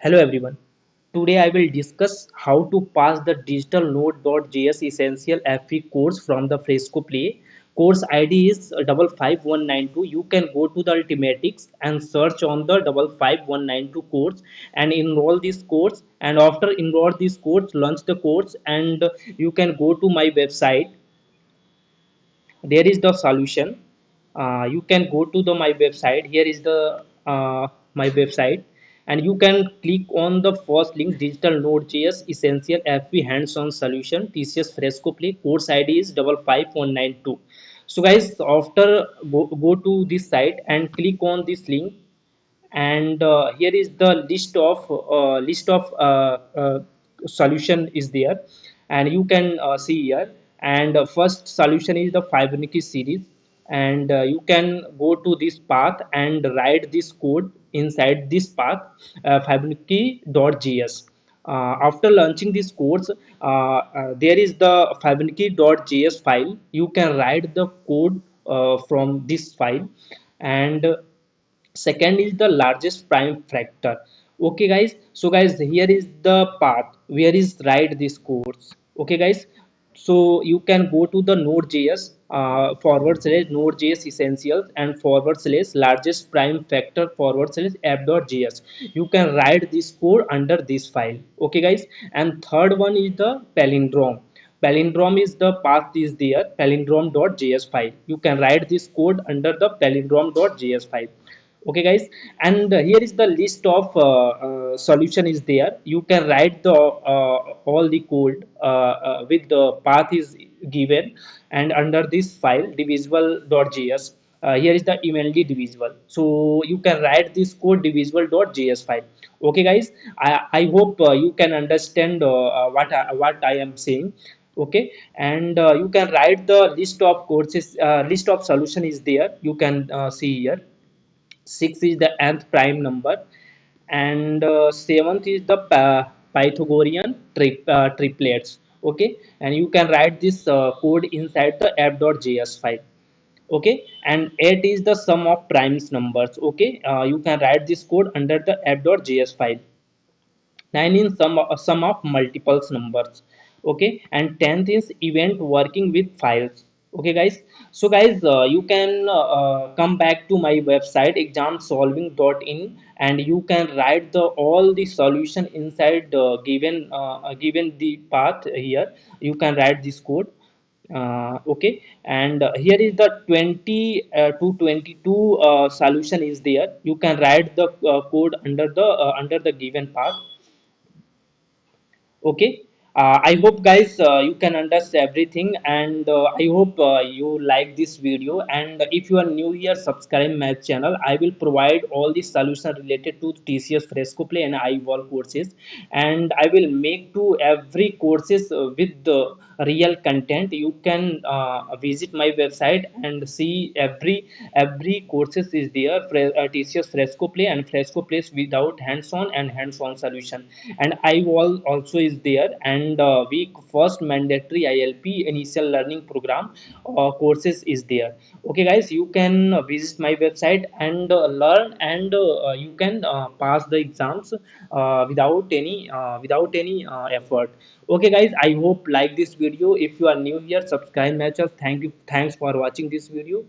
Hello everyone. Today I will discuss how to pass the digital node.js essential FE course from the Fresco Play. Course ID is 55192. You can go to the Ultimatics and search on the 55192 course and enroll this course. And after enroll this course, launch the course and you can go to my website. There is the solution. You can go to the my website. Here is the my website, and you can click on the first link, digital node.js essential fp hands-on solution tcs fresco play. Course id is 55192. So guys, after go to this site and click on this link, and here is the list of solution is there, and you can see here. And first solution is the Fibonacci series, and you can go to this path and write this code inside this path, Fibonacci.js. After launching this course, there is the Fibonacci.js file. You can write the code from this file. And second is the largest prime factor. Okay guys, so guys, here is the path where is write this course. Okay guys, so you can go to the node.js forward slash node.js essentials and forward slash largest prime factor forward slash app.js. You can write this code under this file. Okay guys, and third one is the palindrome. Palindrome is the path is there, palindrome.js file. You can write this code under the palindrome.js file. Okay guys, and here is the list of solution is there. You can write the all the code with the path is given, and under this file divisible.js, here is the evenly divisible, so you can write this code divisible.js file. Okay guys, I hope you can understand what I am saying. Okay, and you can write the list of courses, list of solution is there. You can see here. 6 is the nth prime number, and seventh is the Pythagorean triplets. Okay, and you can write this code inside the app.js file. Okay, and 8 is the sum of primes numbers. Okay, you can write this code under the app.js file. 9 is sum of multiples numbers. Okay, and 10th is event working with files. Okay guys, so guys, you can come back to my website examsolving.in, and you can write the all the solution inside given the path here. You can write this code. Okay, and here is the 20 to 22 solution is there. You can write the code under the given path. Okay, I hope guys you can understand everything, and I hope you like this video. And if you are new here, subscribe my channel. I will provide all the solution related to tcs fresco play and iVol courses, and I will make to every courses with the real content. You can visit my website and see every courses is there. TCS Fresco Play and Fresco Plays without hands-on and hands-on solution, and iWall also is there. And week first mandatory ILP initial learning program courses is there. Okay guys, you can visit my website and learn, and you can pass the exams without any effort. Okay guys, I hope like this video. If you are new here, subscribe my channel. Thank you, thanks for watching this video.